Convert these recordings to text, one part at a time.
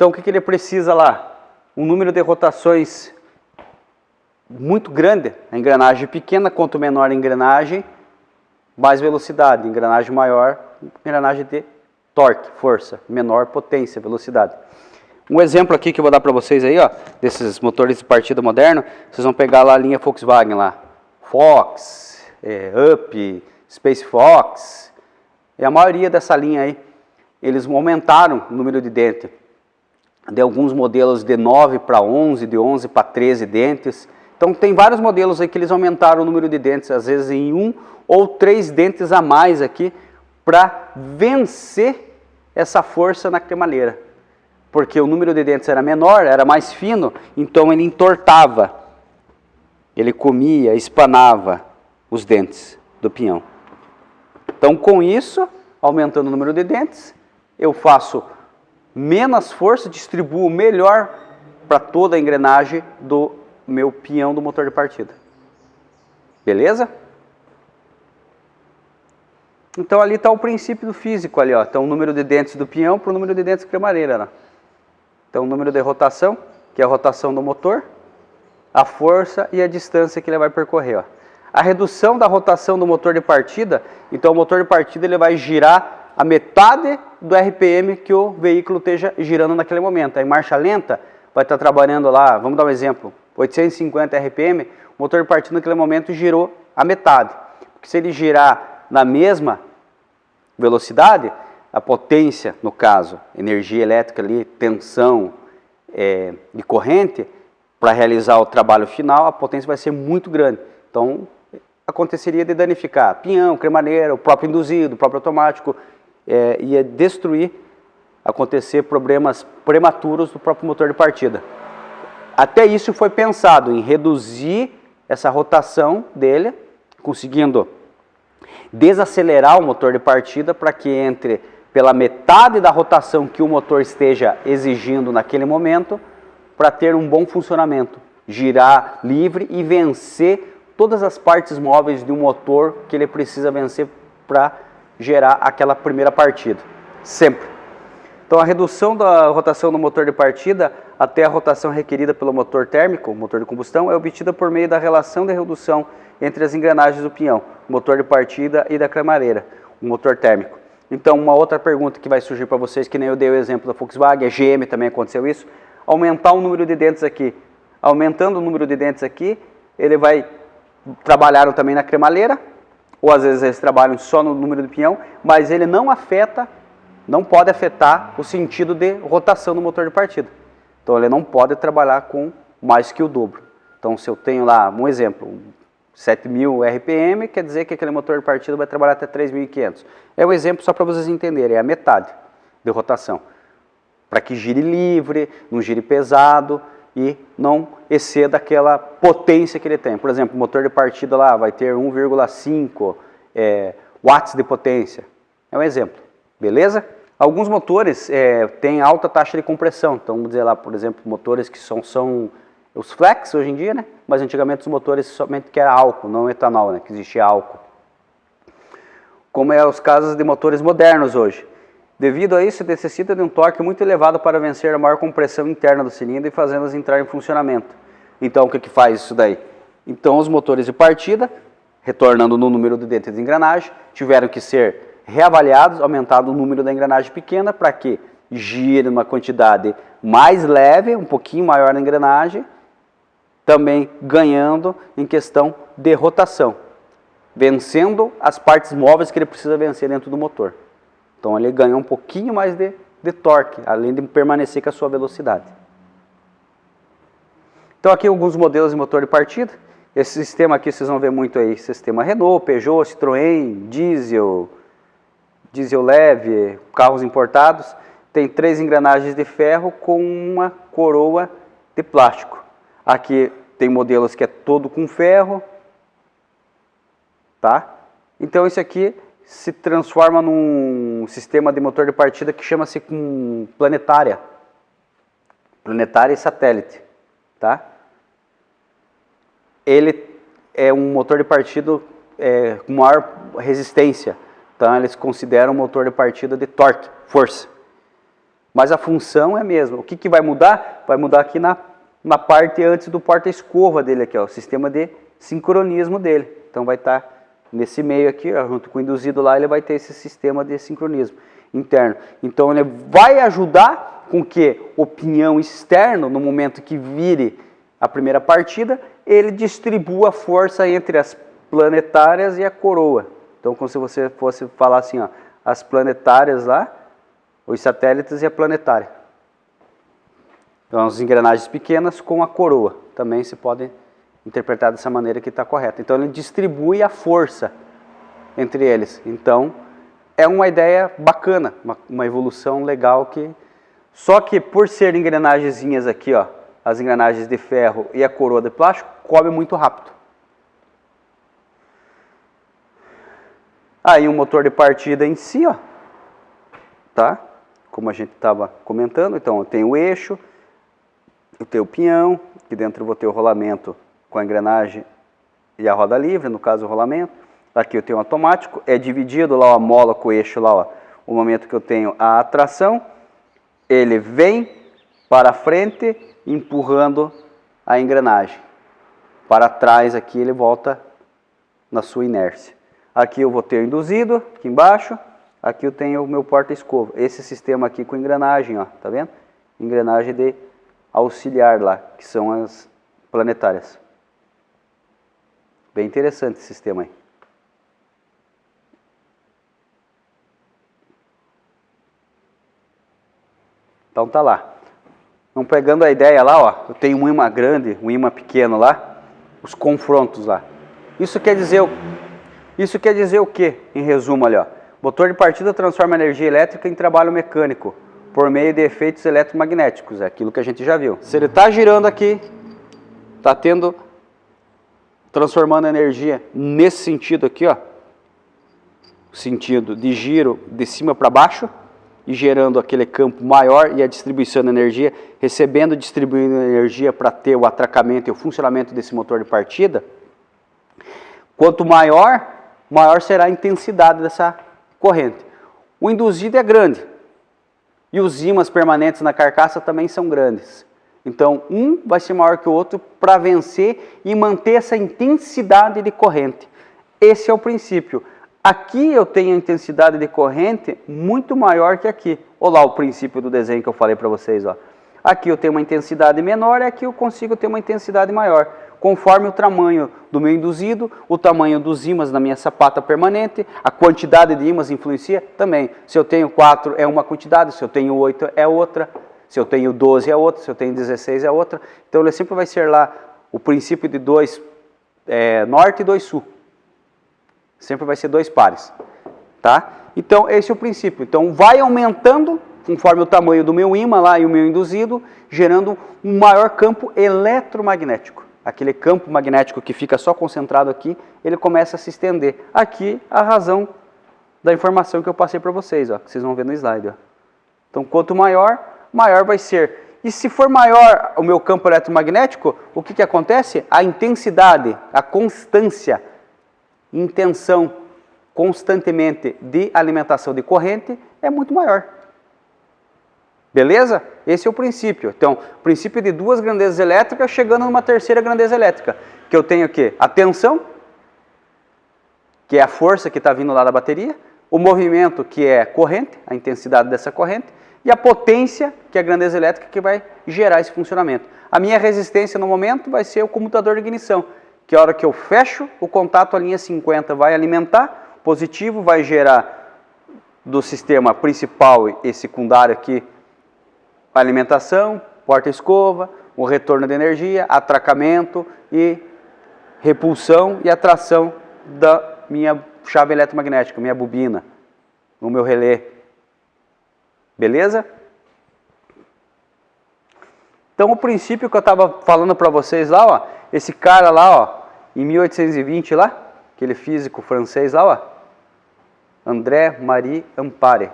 Então, o que ele precisa lá? Um número de rotações muito grande, a engrenagem pequena, quanto menor a engrenagem, mais velocidade, engrenagem maior, engrenagem de torque, força, menor potência, velocidade. Um exemplo aqui que eu vou dar para vocês aí, ó, desses motores de partida moderno, vocês vão pegar lá a linha Volkswagen lá, Fox, Up, Space Fox, e a maioria dessa linha aí, eles aumentaram o número de dentes, de alguns modelos de 9 para 11, de 11 para 13 dentes. Então tem vários modelos aí que eles aumentaram o número de dentes, às vezes em 1 ou 3 dentes a mais aqui, para vencer essa força na cremaleira. Porque o número de dentes era menor, era mais fino, então ele entortava, ele comia, espanava os dentes do pinhão. Então com isso, aumentando o número de dentes, eu faço menos força, distribuo melhor para toda a engrenagem do meu pinhão do motor de partida. Beleza? Então ali está o princípio do físico ali, ó. Então o número de dentes do pinhão para o número de dentes de cremareira, né? Então o número de rotação, que é a rotação do motor, a força e a distância que ele vai percorrer, ó. A redução da rotação do motor de partida, então o motor de partida ele vai girar a metade do RPM que o veículo esteja girando naquele momento. Aí marcha lenta vai estar trabalhando lá, vamos dar um exemplo, 850 RPM, o motor de partida naquele momento girou a metade. Porque se ele girar na mesma velocidade, a potência, no caso, energia elétrica ali, tensão e corrente, para realizar o trabalho final, a potência vai ser muito grande. Então, aconteceria de danificar pinhão, cremaneira, o próprio induzido, o próprio automático, ia destruir, acontecer problemas prematuros do próprio motor de partida. Até isso foi pensado em reduzir essa rotação dele, conseguindo desacelerar o motor de partida para que entre pela metade da rotação que o motor esteja exigindo naquele momento, para ter um bom funcionamento, girar livre e vencer todas as partes móveis de um motor que ele precisa vencer para gerar aquela primeira partida, sempre. Então a redução da rotação do motor de partida até a rotação requerida pelo motor térmico, motor de combustão, é obtida por meio da relação de redução entre as engrenagens do pinhão, motor de partida e da cremareira, o motor térmico. Então uma outra pergunta que vai surgir para vocês, que nem eu dei o exemplo da Volkswagen, a GM também aconteceu isso, aumentar o número de dentes aqui. Aumentando o número de dentes aqui, ele vai trabalhar também na cremaleira, ou às vezes eles trabalham só no número do pinhão, mas ele não afeta, não pode afetar o sentido de rotação do motor de partida. Então ele não pode trabalhar com mais que o dobro. Então se eu tenho lá, um exemplo, 7.000 RPM, quer dizer que aquele motor de partida vai trabalhar até 3.500. É um exemplo só para vocês entenderem, é a metade de rotação. Para que gire livre, não gire pesado e não exceda aquela potência que ele tem. Por exemplo, o motor de partida lá vai ter 1,5 watts de potência. É um exemplo, beleza? Alguns motores têm alta taxa de compressão. Então, vamos dizer lá, por exemplo, motores que são os flex hoje em dia, né? Mas antigamente os motores somente que era álcool, não etanol, né? Que existia álcool. Como é os casos de motores modernos hoje. Devido a isso, necessita de um torque muito elevado para vencer a maior compressão interna do cilindro e fazê-las entrar em funcionamento. Então, o que faz isso daí? Então, os motores de partida, retornando no número de dentes de engrenagem, tiveram que ser reavaliados, aumentado o número da engrenagem pequena para que gire uma quantidade mais leve, um pouquinho maior na engrenagem, também ganhando em questão de rotação, vencendo as partes móveis que ele precisa vencer dentro do motor. Então ele ganha um pouquinho mais de torque, além de permanecer com a sua velocidade. Então aqui alguns modelos de motor de partida. Esse sistema aqui vocês vão ver muito aí, sistema Renault, Peugeot, Citroën, diesel leve, carros importados. Tem 3 engrenagens de ferro com uma coroa de plástico. Aqui tem modelos que é todo com ferro, tá? Então esse aqui se transforma num sistema de motor de partida que chama-se planetária e satélite, tá? Ele é um motor de partida com maior resistência, então eles consideram um motor de partida de torque, força. mas a função é a mesma. O que, que vai mudar? Vai mudar aqui na parte antes do porta-escova dele aqui, ó, o sistema de sincronismo dele. Então vai estar nesse meio aqui, ó, junto com o induzido lá, ele vai ter esse sistema de sincronismo interno. Então ele vai ajudar com que o pinhão externo, no momento que vire a primeira partida, ele distribua a força entre as planetárias e a coroa. Então, como se você fosse falar assim, ó, as planetárias lá, os satélites e a planetária. Então, as engrenagens pequenas com a coroa. Também se pode interpretar dessa maneira que está correta. Então, ele distribui a força entre eles. Então, é uma ideia bacana, uma evolução legal que... Só que por ser engrenagenzinhas aqui, ó, as engrenagens de ferro e a coroa de plástico, cobre muito rápido. Aí o motor de partida em si, ó, tá? Como a gente estava comentando, então eu tenho o eixo, eu tenho o pinhão, aqui dentro eu vou ter o rolamento com a engrenagem e a roda livre, no caso o rolamento. Aqui eu tenho o automático, é dividido lá a mola com o eixo lá, ó, o momento que eu tenho a atração, ele vem para frente empurrando a engrenagem. Para trás aqui ele volta na sua inércia. Aqui eu vou ter o induzido, aqui embaixo, aqui eu tenho o meu porta-escova. Esse sistema aqui com engrenagem, ó, tá vendo? Engrenagem de auxiliar lá, que são as planetárias. Bem interessante esse sistema aí. Então tá lá. Então pegando a ideia lá, ó, eu tenho um ímã grande, um ímã pequeno lá, os confrontos lá. Isso quer dizer o quê? Em resumo ali, ó. Motor de partida transforma energia elétrica em trabalho mecânico por meio de efeitos eletromagnéticos, é aquilo que a gente já viu. Se ele está girando aqui, está transformando energia nesse sentido aqui, ó, sentido de giro de cima para baixo, e gerando aquele campo maior e a distribuição de energia, recebendo e distribuindo energia para ter o atracamento e o funcionamento desse motor de partida. Quanto maior será a intensidade dessa corrente. O induzido é grande e os ímãs permanentes na carcaça também são grandes. Então, um vai ser maior que o outro para vencer e manter essa intensidade de corrente. Esse é o princípio. Aqui eu tenho a intensidade de corrente muito maior que aqui. Olha lá o princípio do desenho que eu falei para vocês. Ó. Aqui eu tenho uma intensidade menor e aqui eu consigo ter uma intensidade maior. Conforme o tamanho do meu induzido, o tamanho dos ímãs na minha sapata permanente, a quantidade de ímãs influencia também. Se eu tenho 4 é uma quantidade, se eu tenho 8 é outra, se eu tenho 12 é outra, se eu tenho 16 é outra. Então ele sempre vai ser lá o princípio de 2 norte e 2 sul. Sempre vai ser 2 pares, tá? Então, esse é o princípio. Então, vai aumentando, conforme o tamanho do meu ímã lá e o meu induzido, gerando um maior campo eletromagnético. Aquele campo magnético que fica só concentrado aqui, ele começa a se estender. Aqui, a razão da informação que eu passei para vocês, ó, que vocês vão ver no slide. Ó. Então, quanto maior vai ser. E se for maior o meu campo eletromagnético, o que acontece? A intensidade, a constância, intenção constantemente de alimentação de corrente é muito maior. Beleza? Esse é o princípio. Então, o princípio de 2 grandezas elétricas chegando numa terceira grandeza elétrica. Que eu tenho o quê? A tensão, que é a força que está vindo lá da bateria. O movimento, que é corrente, a intensidade dessa corrente. E a potência, que é a grandeza elétrica que vai gerar esse funcionamento. A minha resistência no momento vai ser o comutador de ignição. Que a hora que eu fecho o contato, a linha 50 vai alimentar, positivo vai gerar do sistema principal e secundário aqui a alimentação, porta-escova, o retorno de energia, atracamento e repulsão e atração da minha chave eletromagnética, minha bobina, o meu relé. Beleza? Então o princípio que eu estava falando para vocês lá, ó, esse cara lá, ó, em 1820 lá, aquele físico francês lá, ó, André Marie Ampère,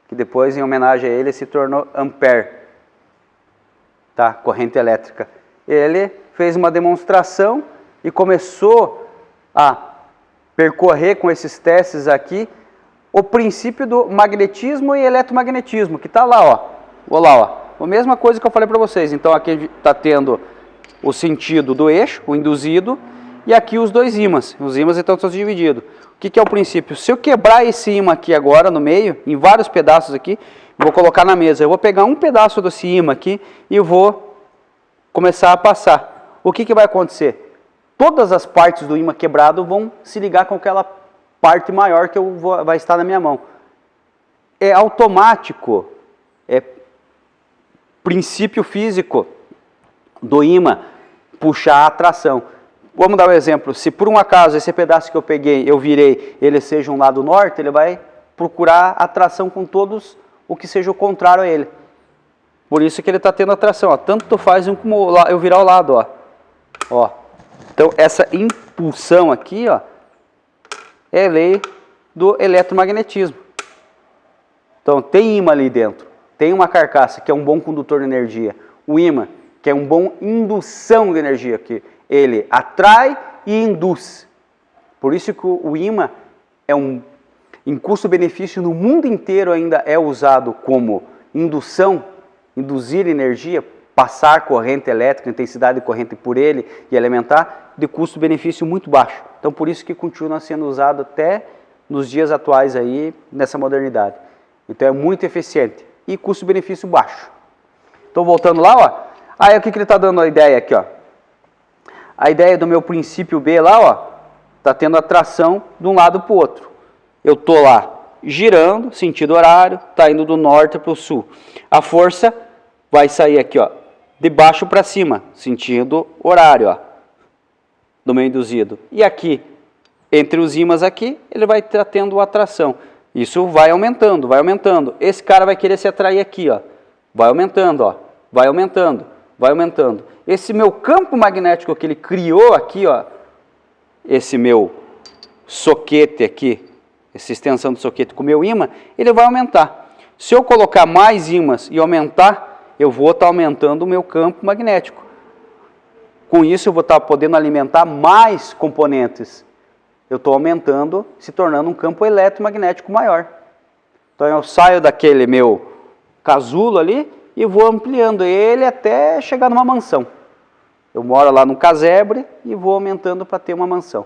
que depois em homenagem a ele se tornou Ampère, tá? Corrente elétrica. Ele fez uma demonstração e começou a percorrer com esses testes aqui o princípio do magnetismo e eletromagnetismo, que está lá, ó. Olha lá, ó. A mesma coisa que eu falei para vocês. Então aqui está tendo o sentido do eixo, o induzido, e aqui os dois ímãs. Os ímãs então estão divididos. O que é o princípio? Se eu quebrar esse ímã aqui agora no meio, em vários pedaços aqui, vou colocar na mesa. Eu vou pegar um pedaço desse ímã aqui e vou começar a passar. O que vai acontecer? Todas as partes do ímã quebrado vão se ligar com aquela parte maior que vai estar na minha mão. É automático, é princípio físico do ímã puxar a atração. Vamos dar um exemplo. Se por um acaso esse pedaço que eu peguei, eu virei, ele seja um lado norte, ele vai procurar atração com todos o que seja o contrário a ele. Por isso que ele está tendo atração. Ó. Tanto faz um como eu virar ao lado. Ó. Então essa impulsão aqui, ó, é lei do eletromagnetismo. Então tem ímã ali dentro. Tem uma carcaça que é um bom condutor de energia. O ímã, que é um bom indução de energia, que ele atrai e induz. Por isso que o ímã é em custo-benefício no mundo inteiro ainda é usado como indução, induzir energia, passar corrente elétrica, intensidade de corrente por ele e alimentar, de custo-benefício muito baixo. Então por isso que continua sendo usado até nos dias atuais aí, nessa modernidade. Então é muito eficiente e custo-benefício baixo. Então voltando lá, ó. Aí o que ele está dando a ideia aqui, ó? A ideia do meu princípio B lá, ó, está tendo atração de um lado para o outro. Eu estou lá girando, sentido horário, está indo do norte para o sul. A força vai sair aqui, ó, de baixo para cima, sentido horário, ó, do meu induzido. E aqui, entre os ímãs aqui, ele vai estar tendo atração. Isso vai aumentando, vai aumentando. Esse cara vai querer se atrair aqui, ó. Vai aumentando, ó. Vai aumentando, vai aumentando. Esse meu campo magnético que ele criou aqui, ó, esse meu soquete aqui, essa extensão do soquete com o meu ímã, ele vai aumentar. Se eu colocar mais ímãs e aumentar, eu vou estar aumentando o meu campo magnético. Com isso eu vou estar podendo alimentar mais componentes. Eu estou aumentando, se tornando um campo eletromagnético maior. Então eu saio daquele meu casulo ali e vou ampliando ele até chegar numa mansão. Eu moro lá no casebre e vou aumentando para ter uma mansão.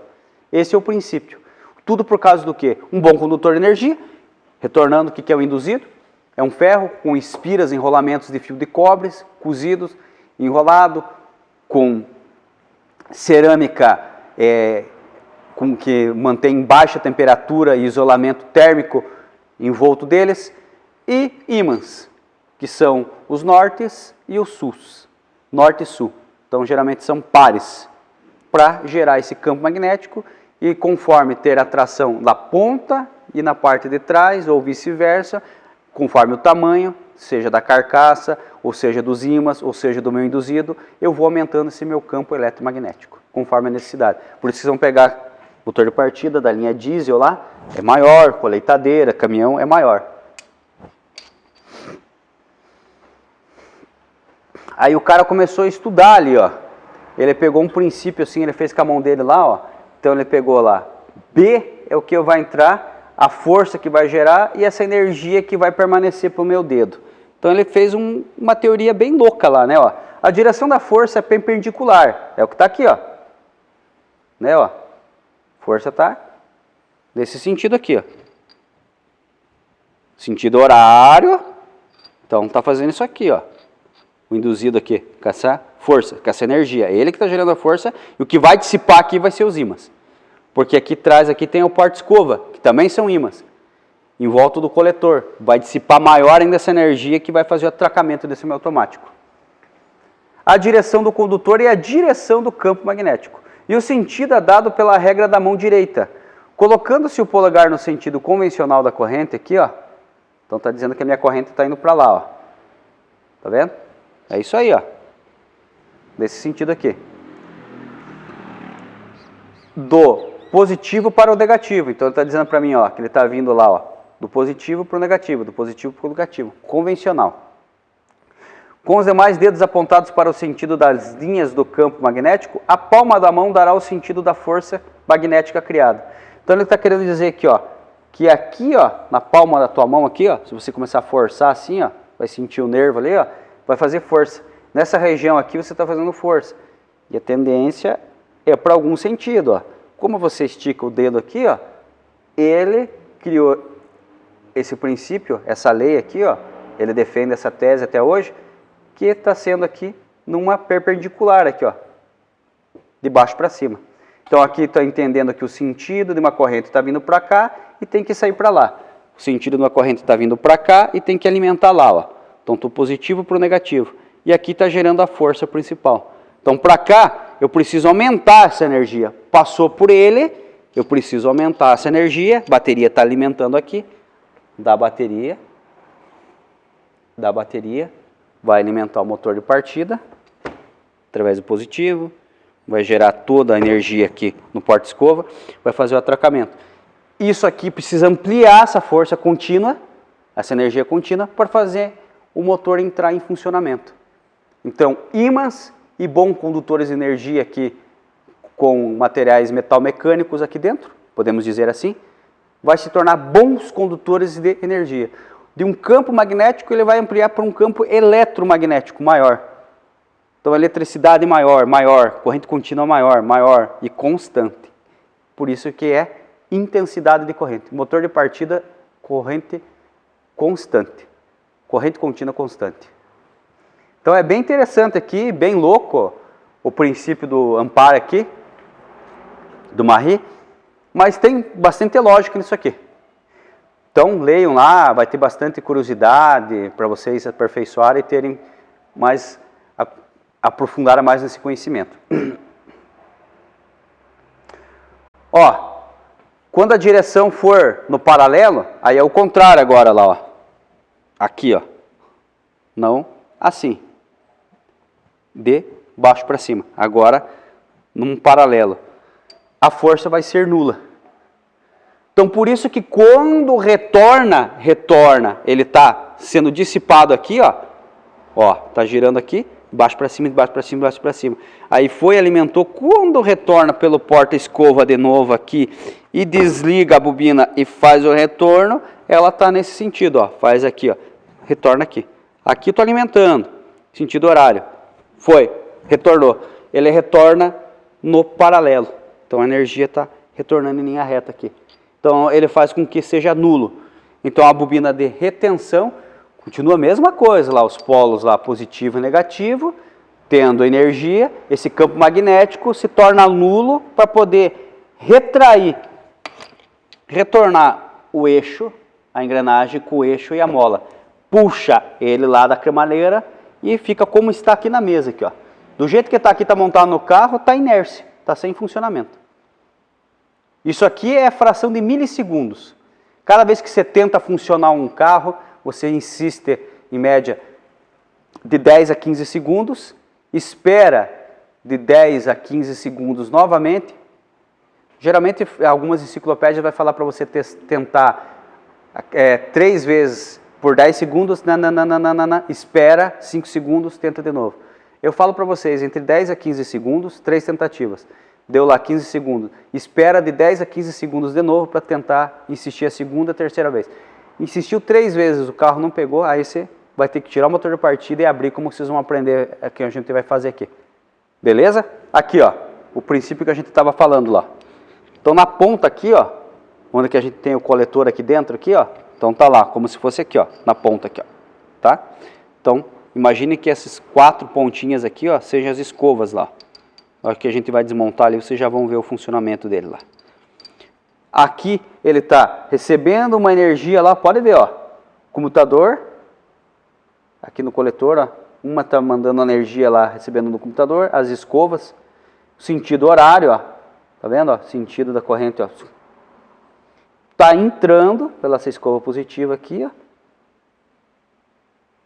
Esse é o princípio. Tudo por causa do quê? Um bom condutor de energia, retornando o que é o induzido. É um ferro com espiras, enrolamentos de fio de cobre, cozidos, enrolado, com cerâmica que mantém baixa temperatura e isolamento térmico envolto deles, e ímãs, que são os nortes e os sus, norte e sul. Então, geralmente são pares, para gerar esse campo magnético e conforme ter atração na ponta e na parte de trás, ou vice-versa, conforme o tamanho, seja da carcaça, ou seja dos ímãs, ou seja do meu induzido, eu vou aumentando esse meu campo eletromagnético, conforme a necessidade. Por isso vocês vão pegar o motor de partida da linha diesel lá, é maior, colheitadeira, caminhão é maior. Aí o cara começou a estudar ali, ó. Ele pegou um princípio assim, ele fez com a mão dele lá, ó. Então ele pegou lá, B é o que vai entrar, a força que vai gerar e essa energia que vai permanecer para o meu dedo. Então ele fez uma teoria bem louca lá, né, ó. A direção da força é perpendicular, é o que está aqui, ó. Né, ó. Força está nesse sentido aqui, ó. Sentido horário. Então está fazendo isso aqui, ó. O induzido aqui, com essa força, com essa energia. É ele que está gerando a força e o que vai dissipar aqui vai ser os ímãs. Porque aqui atrás aqui tem o porta-escova, que também são ímãs. Em volta do coletor. Vai dissipar maior ainda essa energia que vai fazer o atracamento desse meu automático. A direção do condutor é a direção do campo magnético. E o sentido é dado pela regra da mão direita. Colocando-se o polegar no sentido convencional da corrente aqui, ó. Então está dizendo que a minha corrente está indo para lá, ó. Tá vendo? É isso aí, ó. Desse sentido aqui. Do positivo para o negativo. Então ele está dizendo para mim, ó, que ele está vindo lá, ó, do positivo para o negativo, do positivo para o negativo. Convencional. Com os demais dedos apontados para o sentido das linhas do campo magnético, a palma da mão dará o sentido da força magnética criada. Então ele está querendo dizer aqui, ó, que aqui, ó, na palma da tua mão aqui, ó, se você começar a forçar assim, ó, vai sentir o nervo ali, ó, vai fazer força. Nessa região aqui você está fazendo força. E a tendência é para algum sentido, ó. Como você estica o dedo aqui, ó, ele criou esse princípio, essa lei aqui, ó, ele defende essa tese até hoje, que está sendo aqui numa perpendicular aqui, ó, de baixo para cima. Então aqui está entendendo que o sentido de uma corrente está vindo para cá e tem que sair para lá. O sentido de uma corrente está vindo para cá e tem que alimentar lá, ó. Então do positivo para o negativo. E aqui está gerando a força principal. Então para cá eu preciso aumentar essa energia. Passou por ele, eu preciso aumentar essa energia. A bateria está alimentando aqui. Da bateria, vai alimentar o motor de partida, através do positivo, vai gerar toda a energia aqui no porta-escova, vai fazer o atracamento. Isso aqui precisa ampliar essa força contínua, essa energia contínua, para fazer o motor entrar em funcionamento. Então, ímãs e bons condutores de energia aqui, com materiais metal-mecânicos aqui dentro, podemos dizer assim, vai se tornar bons condutores de energia. De um campo magnético, ele vai ampliar para um campo eletromagnético maior. Então, eletricidade maior, corrente contínua maior e constante. Por isso que é intensidade de corrente. Motor de partida, corrente constante. Corrente contínua constante. Então, é bem interessante aqui, bem louco, o princípio do Ampère aqui, do Marie. Mas tem bastante lógica nisso aqui. Então, leiam lá, vai ter bastante curiosidade para vocês aperfeiçoarem e terem mais, aprofundar mais nesse conhecimento. Ó, quando a direção for no paralelo, aí é o contrário agora lá, ó. Aqui, ó. Não assim. De baixo para cima. Agora, num paralelo. A força vai ser nula. Então, por isso que quando retorna, ele está sendo dissipado aqui, ó, está girando aqui, baixo para cima, baixo para cima, baixo para cima. Aí foi, alimentou, quando retorna pelo porta-escova de novo aqui e desliga a bobina e faz o retorno, ela está nesse sentido, ó, faz aqui, ó, retorna aqui. Aqui estou alimentando, sentido horário. Foi, retornou. Ele retorna no paralelo. Então a energia está retornando em linha reta aqui. Então ele faz com que seja nulo. Então a bobina de retenção continua a mesma coisa lá, os polos lá positivo e negativo, tendo energia, esse campo magnético se torna nulo para poder retornar o eixo, a engrenagem com o eixo e a mola. Puxa ele lá da cremaleira e fica como está aqui na mesa aqui, ó. Do jeito que está aqui, está montado no carro, está inércia, está sem funcionamento. Isso aqui é fração de milissegundos. Cada vez que você tenta funcionar um carro, você insiste em média de 10 a 15 segundos, espera de 10 a 15 segundos novamente. Geralmente, algumas enciclopédias vai falar para você tentar 3 vezes por 10 segundos, espera 5 segundos, tenta de novo. Eu falo para vocês, entre 10 a 15 segundos, 3 tentativas. Deu lá 15 segundos. Espera de 10 a 15 segundos de novo para tentar insistir a segunda, terceira vez. Insistiu 3 vezes, o carro não pegou, aí você vai ter que tirar o motor de partida e abrir, como vocês vão aprender que a gente vai fazer aqui. Beleza? Aqui, ó, o princípio que a gente estava falando lá. Então na ponta aqui, ó, onde que a gente tem o coletor aqui dentro, aqui, ó, então tá lá, como se fosse aqui, ó, na ponta aqui, ó, tá? Então, imagine que essas 4 pontinhas aqui, ó, sejam as escovas lá. Na hora que a gente vai desmontar ali, vocês já vão ver o funcionamento dele lá. Aqui ele está recebendo uma energia lá, pode ver, ó, computador, aqui no coletor, ó, uma está mandando energia lá, recebendo no computador, as escovas, sentido horário, ó, tá vendo, ó, sentido da corrente, ó, está entrando pela essa escova positiva aqui, ó,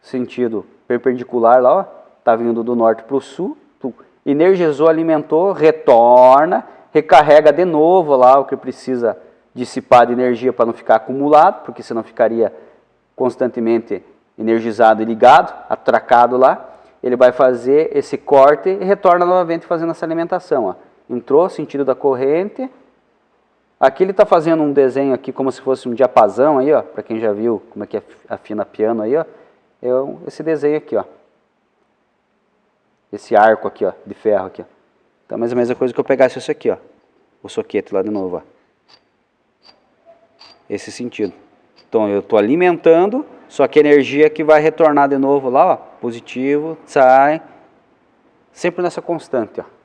sentido perpendicular lá, ó, tá vindo do norte para o sul, energizou, alimentou, retorna, recarrega de novo lá o que precisa dissipar de energia para não ficar acumulado, porque senão ficaria constantemente energizado e ligado, atracado lá. Ele vai fazer esse corte e retorna novamente fazendo essa alimentação, ó. Entrou, sentido da corrente. Aqui ele está fazendo um desenho aqui como se fosse um diapasão aí, ó, para quem já viu como é que afina piano aí, ó. é esse desenho aqui, ó. Esse arco aqui, ó, de ferro aqui, ó. Então, mais ou menos a coisa que eu pegasse isso aqui, ó. O soquete lá de novo, ó. Esse sentido. Então, eu estou alimentando, só que a energia que vai retornar de novo lá, ó, positivo, sai, sempre nessa constante, ó.